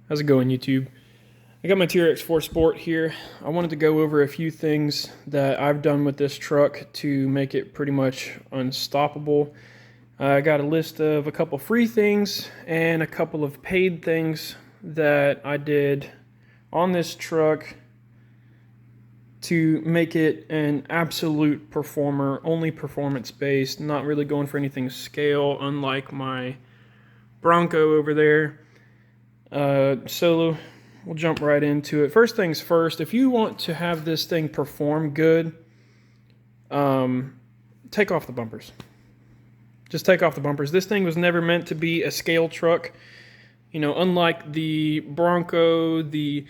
How's it going, YouTube? I got my Trx4 Sport here. I wanted to go over a few things that I've done with this truck to make it pretty much unstoppable. I got a list of a couple free things and a couple of paid things that I did on this truck to make it an absolute performer, only performance-based, not really going for anything scale, unlike my Bronco over there. So we'll jump right into it. First things first, if you want to have this thing perform good, take off the bumpers. Just take off the bumpers. This thing was never meant to be a scale truck. You know, unlike the Bronco, the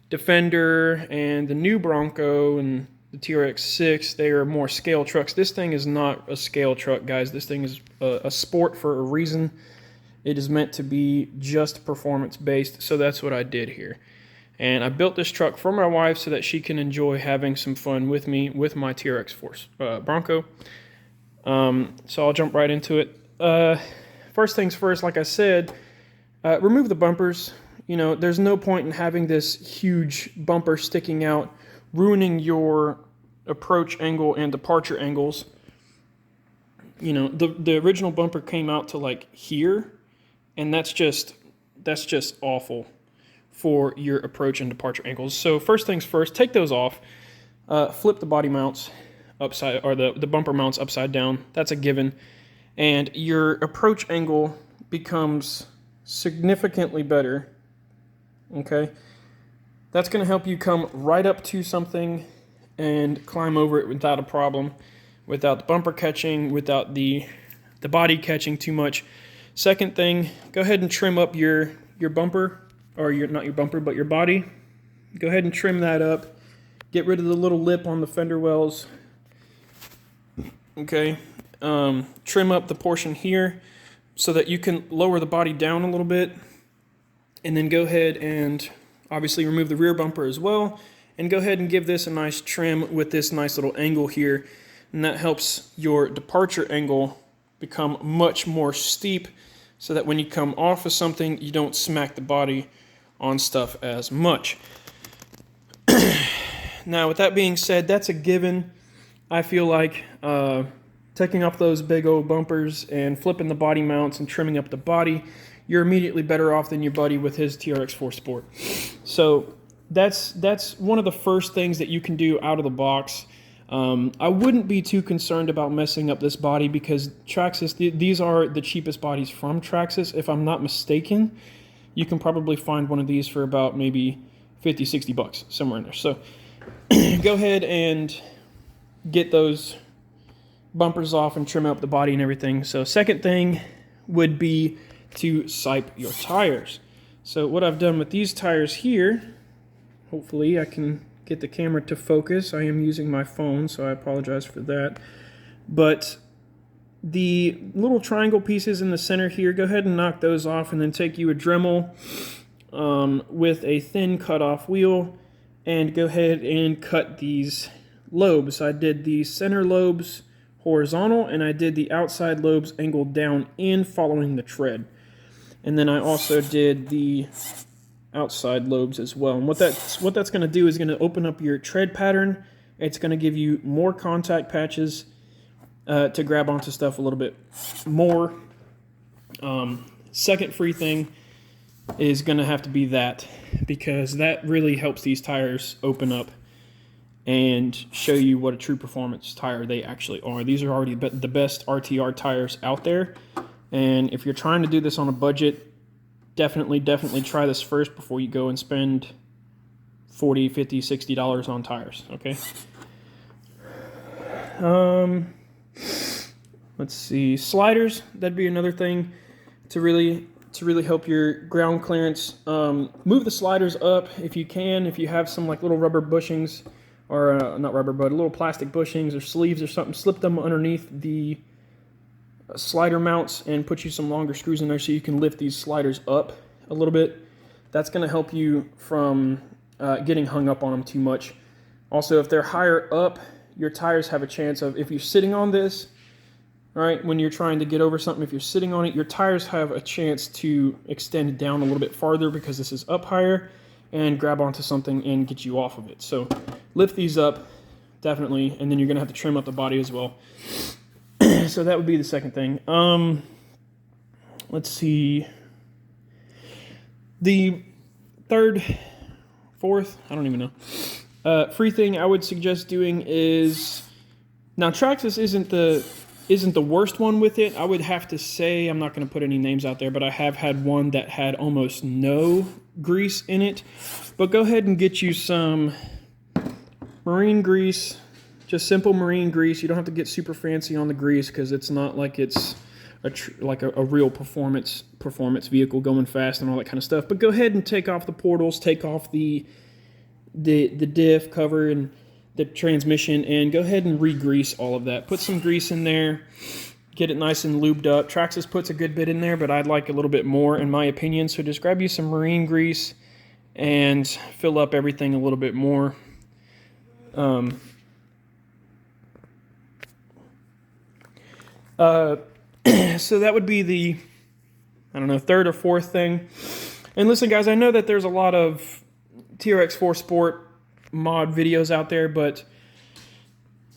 Defender, and the new Bronco and the Trx4, they are more scale trucks. This thing is not a scale truck, guys. This thing is a sport for a reason. It is meant to be just performance-based, so that's what I did here. And I built this truck for my wife so that she can enjoy having some fun with me with my Trx4 Bronco. So I'll jump right into it. First things first, like I said, remove the bumpers. You know, there's no point in having this huge bumper sticking out, ruining your approach angle and departure angles. You know, the original bumper came out to like here, and that's just awful for your approach and departure angles. So first things first, take those off. Flip the body mounts upside, or the bumper mounts upside down. That's a given. And your approach angle becomes significantly better. Okay? That's going to help you come right up to something and climb over it without a problem, without the bumper catching, without the body catching too much. Second thing, go ahead and trim up your bumper, or not your bumper, but your body. Go ahead and trim that up. Get rid of the little lip on the fender wells. Okay, trim up the portion here so that you can lower the body down a little bit. And then go ahead and obviously remove the rear bumper as well. And go ahead and give this a nice trim with this nice little angle here. And that helps your departure angle become much more steep, so that when you come off of something, you don't smack the body on stuff as much. Now, with that being said, that's a given. I feel like taking off those big old bumpers and flipping the body mounts and trimming up the body, you're immediately better off than your buddy with his Trx4 Sport. So that's one of the first things that you can do out of the box. I wouldn't be too concerned about messing up this body because Traxxas, these are the cheapest bodies from Traxxas. If I'm not mistaken, you can probably find one of these for about maybe 50, 60 bucks, somewhere in there. So go ahead and get those bumpers off and trim up the body and everything. So second thing would be to sipe your tires. So what I've done with these tires here, hopefully I can get the camera to focus. I am using my phone, so I apologize for that. But the little triangle pieces in the center here, go ahead and knock those off, and then take you a Dremel with a thin cut-off wheel, and go ahead and cut these lobes. I did the center lobes horizontal, and I did the outside lobes angled down in, following the tread. And then I also did the outside lobes as well. And what that's going to do is going to open up your tread pattern. It's going to give you more contact patches to grab onto stuff a little bit more. Second free thing is going to have to be that, because that really helps these tires open up and show you what a true performance tire they actually are. These are already the best RTR tires out there. And if you're trying to do this on a budget, definitely try this first before you go and spend $40, $50, $60 on tires, okay? Let's see, sliders, that'd be another thing to really help your ground clearance. Move the sliders up if you can. If you have some like little rubber bushings, or not rubber, but little plastic bushings or sleeves or something, slip them underneath the slider mounts and put you some longer screws in there so you can lift these sliders up a little bit. That's going to help you from getting hung up on them too much. Also, if they're higher up, your tires have a chance of, if you're sitting on this, All right, when you're trying to get over something, if you're sitting on it, your tires have a chance to extend down a little bit farther because this is up higher, and grab onto something and get you off of it. So lift these up, definitely, and then you're gonna have to trim up the body as well. So that would be the second thing. Let's see. The third, fourth, I don't even know. Free thing I would suggest doing is, now Traxxas isn't the worst one with it. I would have to say, I'm not going to put any names out there, but I have had one that had almost no grease in it. But go ahead and get you some marine grease, just simple marine grease. You don't have to get super fancy on the grease because it's not like it's like a real performance vehicle going fast and all that kind of stuff. But go ahead and take off the portals, take off the diff cover and the transmission, and go ahead and re-grease all of that. Put some grease in there, get it nice and lubed up. Traxxas puts a good bit in there, but I'd like a little bit more in my opinion. So just grab you some marine grease and fill up everything a little bit more. So that would be the, I don't know, third or fourth thing. And listen guys, I know that there's a lot of Trx4 Sport mod videos out there, but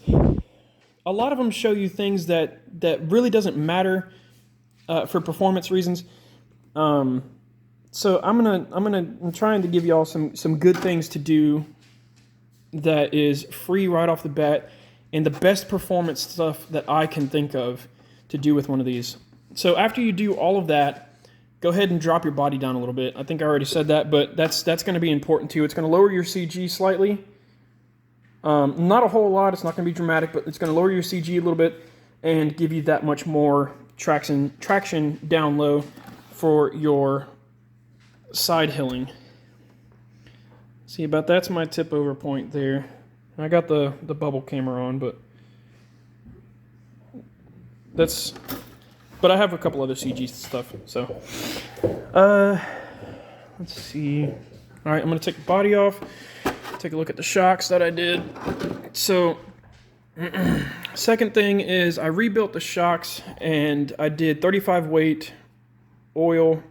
a lot of them show you things that really doesn't matter for performance reasons. So I'm trying to give y'all some good things to do that is free right off the bat, and the best performance stuff that I can think of to do with one of these. So after you do all of that, go ahead and drop your body down a little bit. I think I already said that, but that's going to be important too. It's going to lower your CG slightly. Not a whole lot. It's not going to be dramatic, but it's going to lower your CG a little bit and give you that much more traction down low for your side hilling. See, about that's my tip over point there. I got the bubble camera on, but that's... But I have a couple other CG stuff, so. Let's see. All right, I'm gonna take the body off, take a look at the shocks that I did. So, second thing is I rebuilt the shocks, and I did 35 weight oil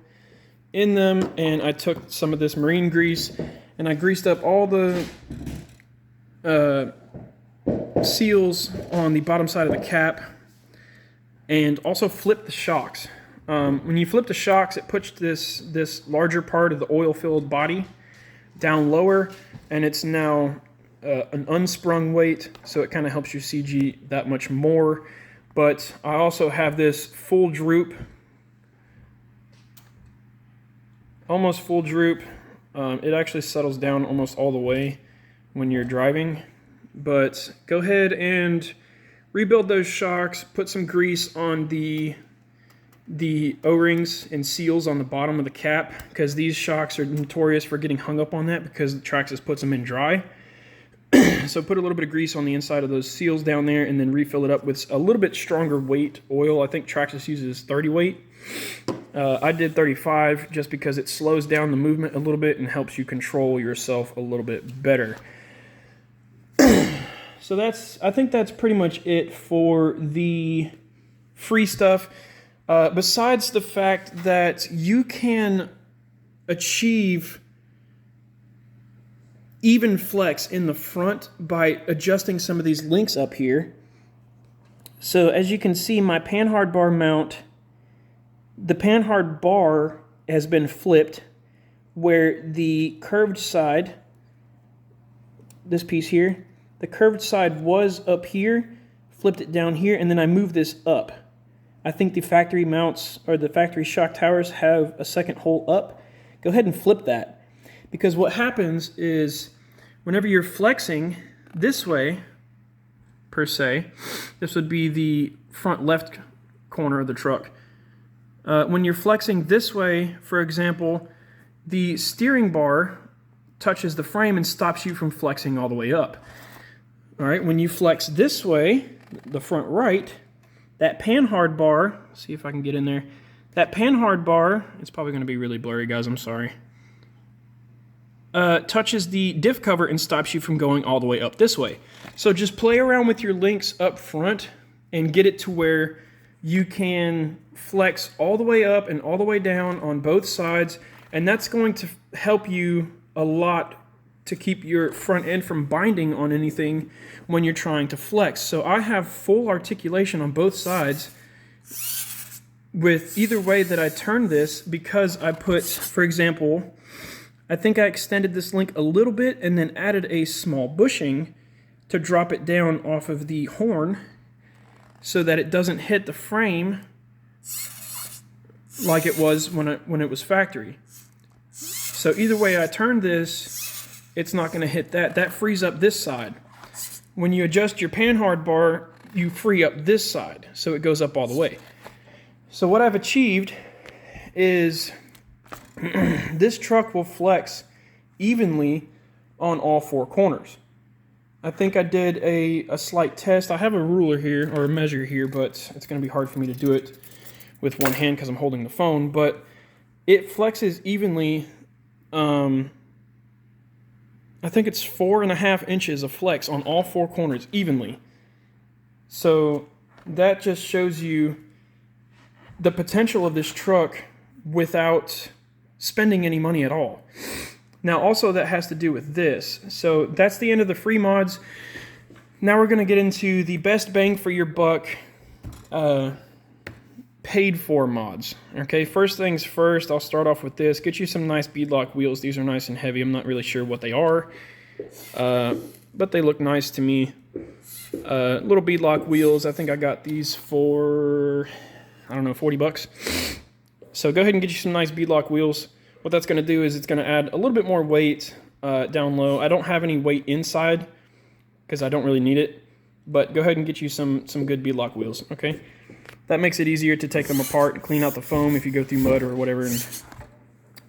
in them, and I took some of this marine grease, and I greased up all the seals on the bottom side of the cap, and also flip the shocks. When you flip the shocks, it puts this larger part of the oil-filled body down lower, and it's now an unsprung weight, so it kind of helps you CG that much more. But I also have this full droop, almost full droop. It actually settles down almost all the way when you're driving. But go ahead and rebuild those shocks, put some grease on the O-rings and seals on the bottom of the cap, because these shocks are notorious for getting hung up on that because Traxxas puts them in dry. So put a little bit of grease on the inside of those seals down there, and then refill it up with a little bit stronger weight oil. I think Traxxas uses 30 weight. I did 35 just because it slows down the movement a little bit and helps you control yourself a little bit better. So I think that's pretty much it for the free stuff. Besides the fact that you can achieve even flex in the front by adjusting some of these links up here. So as you can see, my panhard bar mount, the panhard bar has been flipped where the curved side, this piece here, the curved side was up here, flipped it down here, and then I moved this up. I think the factory mounts or the factory shock towers have a second hole up. Go ahead and flip that, because what happens is whenever you're flexing this way, per se, this would be the front left corner of the truck. When you're flexing this way, for example, the steering bar touches the frame and stops you from flexing all the way up. All right, when you flex this way, the front right, that panhard bar, see if I can get in there, that panhard bar, it's probably going to be really blurry, guys, I'm sorry, touches the diff cover and stops you from going all the way up this way. So just play around with your links up front and get it to where you can flex all the way up and all the way down on both sides, and that's going to help you a lot to keep your front end from binding on anything when you're trying to flex. So I have full articulation on both sides with either way that I turn this, because I put, for example, I think I extended this link a little bit and then added a small bushing to drop it down off of the horn so that it doesn't hit the frame like it was when it was factory. So either way I turn this, it's not going to hit that. That frees up this side. When you adjust your panhard bar, you free up this side, so it goes up all the way. So what I've achieved is this truck will flex evenly on all four corners. I think I did a slight test. I have a ruler here, or a measure here, but it's going to be hard for me to do it with one hand because I'm holding the phone. But it flexes evenly. I think it's 4.5 inches of flex on all four corners evenly. So that just shows you the potential of this truck without spending any money at all. Now also that has to do with this. So that's the end of the free mods. Now we're going to get into the best bang for your buck paid for mods. Okay, first things first, I'll start off with this. Get you some nice beadlock wheels. These are nice and heavy. I'm not really sure what they are, but they look nice to me. Little beadlock wheels. I think I got these for, I don't know, 40 bucks. So go ahead and get you some nice beadlock wheels. What that's going to do is it's going to add a little bit more weight down low. I don't have any weight inside because I don't really need it, but go ahead and get you some good beadlock wheels, okay? That makes it easier to take them apart and clean out the foam if you go through mud or whatever.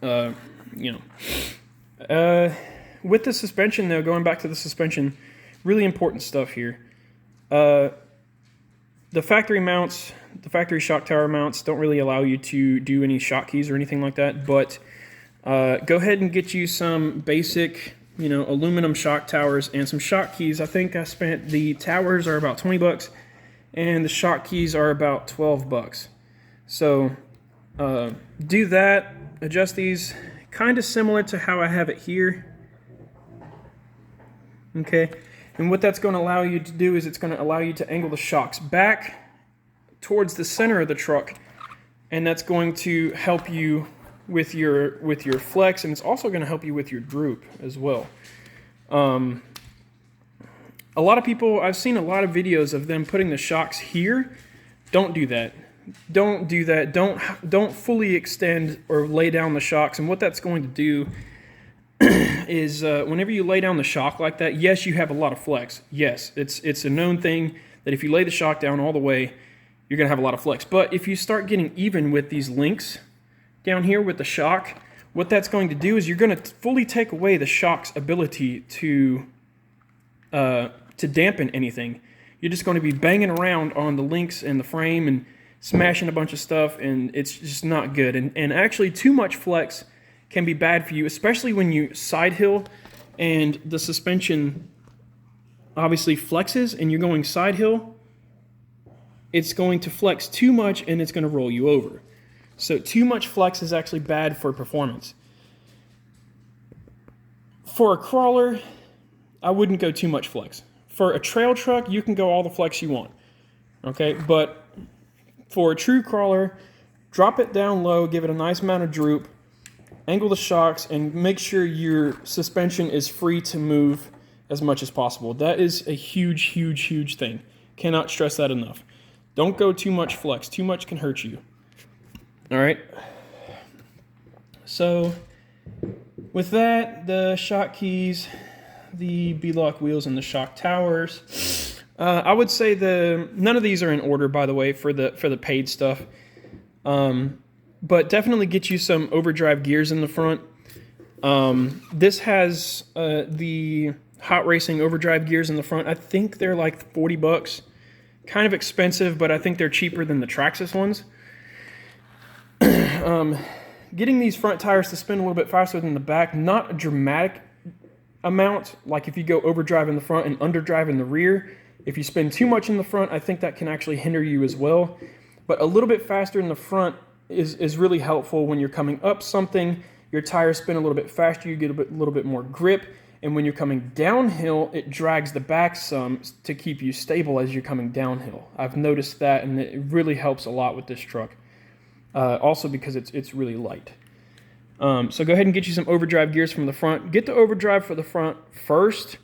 And, you know. With the suspension, though, going back to the suspension, really important stuff here. The factory mounts, the factory shock tower mounts don't really allow you to do any shock keys or anything like that, but go ahead and get you some basic, you know, aluminum shock towers and some shock keys. I think I spent, the towers are about 20 bucks and the shock keys are about 12 bucks. So do that, adjust these, kind of similar to how I have it here. Okay, and what that's going to allow you to do is it's going to allow you to angle the shocks back towards the center of the truck, and that's going to help you with your flex, and it's also going to help you with your droop as well. A lot of people, I've seen a lot of videos of them putting the shocks here. Don't do that. Don't do that. Don't fully extend or lay down the shocks, and what that's going to do is whenever you lay down the shock like that, yes, you have a lot of flex. Yes, it's a known thing that if you lay the shock down all the way, you're going to have a lot of flex. But if you start getting even with these links down here with the shock, what that's going to do is you're going to fully take away the shock's ability to dampen anything. You're just going to be banging around on the links and the frame and smashing a bunch of stuff, and it's just not good. And actually, too much flex can be bad for you, especially when you side hill and the suspension obviously flexes and you're going side hill. It's going to flex too much and it's going to roll you over. So too much flex is actually bad for performance. For a crawler, I wouldn't go too much flex. For a trail truck, you can go all the flex you want. Okay, but for a true crawler, drop it down low, give it a nice amount of droop, angle the shocks, and make sure your suspension is free to move as much as possible. That is a huge, huge, huge thing. Cannot stress that enough. Don't go too much flex. Too much can hurt you. All right. So with that, the shock keys, the beadlock wheels, and the shock towers, I would say none of these are in order, by the way, for the paid stuff. But definitely get you some overdrive gears in the front. This has the Hot Racing overdrive gears in the front. I think they're like 40 bucks. Kind of expensive, but I think they're cheaper than the Traxxas ones. Getting these front tires to spin a little bit faster than the back, not a dramatic amount. Like if you go overdrive in the front and underdrive in the rear, if you spin too much in the front, I think that can actually hinder you as well. but a little bit faster in the front is really helpful when you're coming up something. Your tires spin a little bit faster, you get a little bit more grip, and when you're coming downhill, it drags the back some to keep you stable as you're coming downhill. I've noticed that, and it really helps a lot with this truck. Also because it's really light. So go ahead and get you some overdrive gears from the front. Get the overdrive for the front first,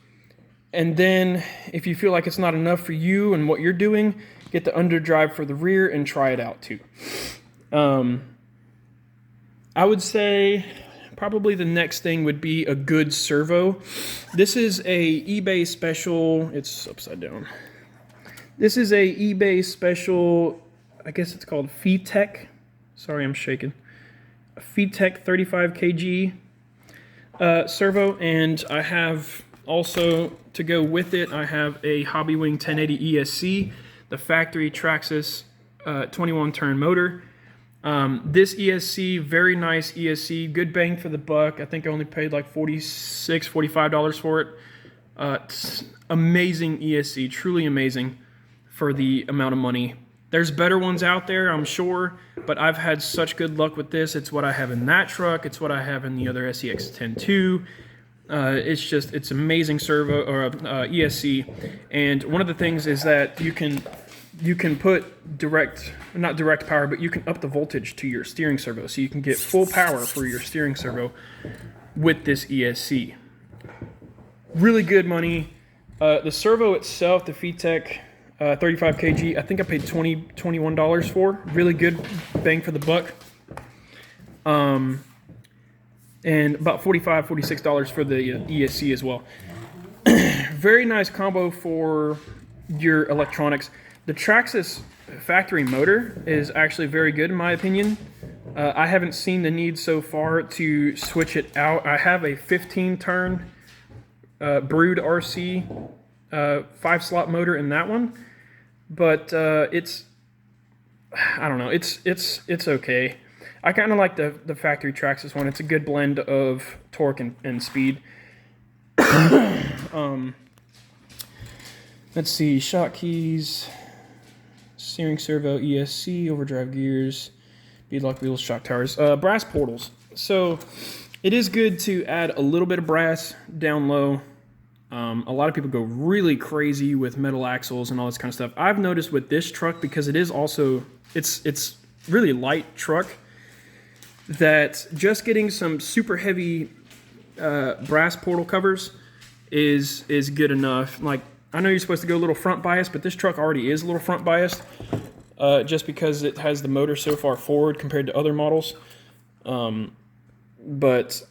and then if you feel like it's not enough for you and what you're doing, get the underdrive for the rear and try it out too. I would say probably the next thing would be a good servo. This is a eBay special. It's upside down. This is a eBay special, I guess it's called VTech. Sorry, I'm shaking. A VTech 35 kg servo, and I have also, to go with it, I have a Hobbywing 1080 ESC, the factory Trx4 21-turn motor. This ESC, very nice ESC, good bang for the buck. I think I only paid like $46, $45 for it. Amazing ESC, truly amazing for the amount of money. There's better ones out there, I'm sure, but I've had such good luck with this. It's what I have in that truck. It's what I have in the other SEX10 too. It's amazing servo or ESC. And one of the things is that you can put not direct power, but you can up the voltage to your steering servo. So you can get full power for your steering servo with this ESC. Really good money. The servo itself, the VTech 35 kg, I think I paid $21 for. Really good bang for the buck. And about $45, $46 for the ESC as well. Very nice combo for your electronics. The Trx4 factory motor is actually very good in my opinion. I haven't seen the need so far to switch it out. I have a 15-turn Brood RC 5-slot motor in that one, but I don't know, it's okay. I kind of like the factory Trx4 one. It's a good blend of torque and speed. Let's see, shock keys, steering servo, ESC, overdrive gears, beadlock wheels, shock towers, brass portals. So it is good to add a little bit of brass down low. A lot of people go really crazy with metal axles and all this kind of stuff. I've noticed with this truck, because it is also, it's really light truck, that just getting some super heavy brass portal covers is good enough. Like, I know you're supposed to go a little front bias, but this truck already is a little front biased, just because it has the motor so far forward compared to other models. But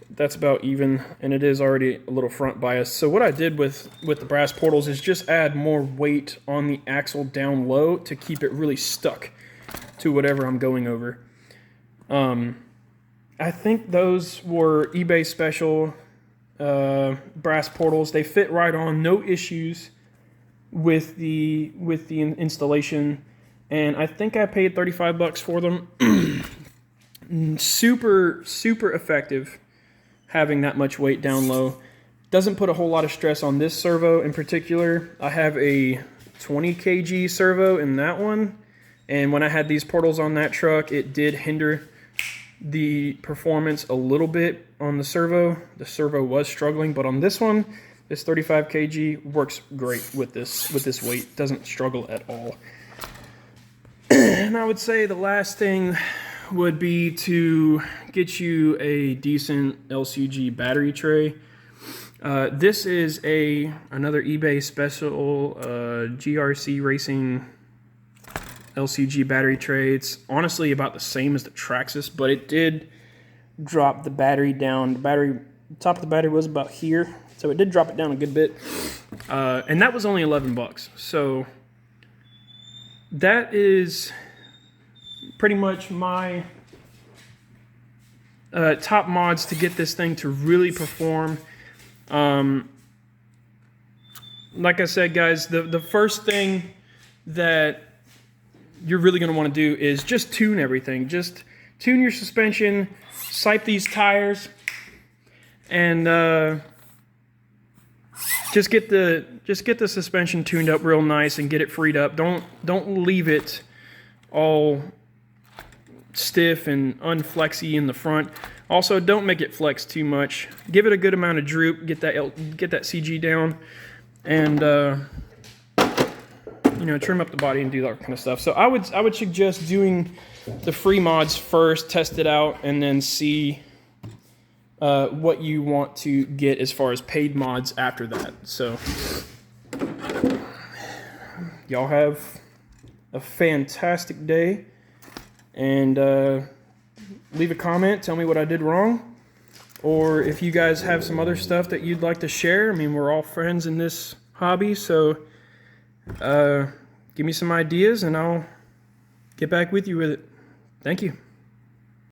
that's about even, and it is already a little front biased. So what I did with the brass portals is just add more weight on the axle down low to keep it really stuck to whatever I'm going over. I think those were eBay special brass portals. They fit right on, no issues with the installation, and I think I paid $35 for them. Super effective having that much weight down low. Doesn't put a whole lot of stress on this servo in particular. I have a 20 kg servo in that one, and when I had these portals on that truck, it did hinder the performance a little bit on the servo. The servo was struggling, but on this one, this 35 kg works great with this weight. Doesn't struggle at all. And I would say the last thing would be to get you a decent LCG battery tray. This is another eBay special GRC Racing LCG battery tray. It's honestly about the same as the Trx4, but it did drop the battery down. The top of the battery was about here, so it did drop it down a good bit. And that was only $11. So that is pretty much my top mods to get this thing to really perform. Like I said, guys, the first thing that you're really going to want to do is just tune everything. Just tune your suspension, sipe these tires, and just get the suspension tuned up real nice and get it freed up. Don't leave it all stiff and unflexy in the front. Also, don't make it flex too much. Give it a good amount of droop. Get that CG down, and you know, trim up the body and do that kind of stuff. So I would suggest doing the free mods first, test it out, and then see what you want to get as far as paid mods after that. So y'all have a fantastic day, and leave a comment, tell me what I did wrong, or if you guys have some other stuff that you'd like to share. I mean, we're all friends in this hobby, so give me some ideas and I'll get back with you with it. Thank you.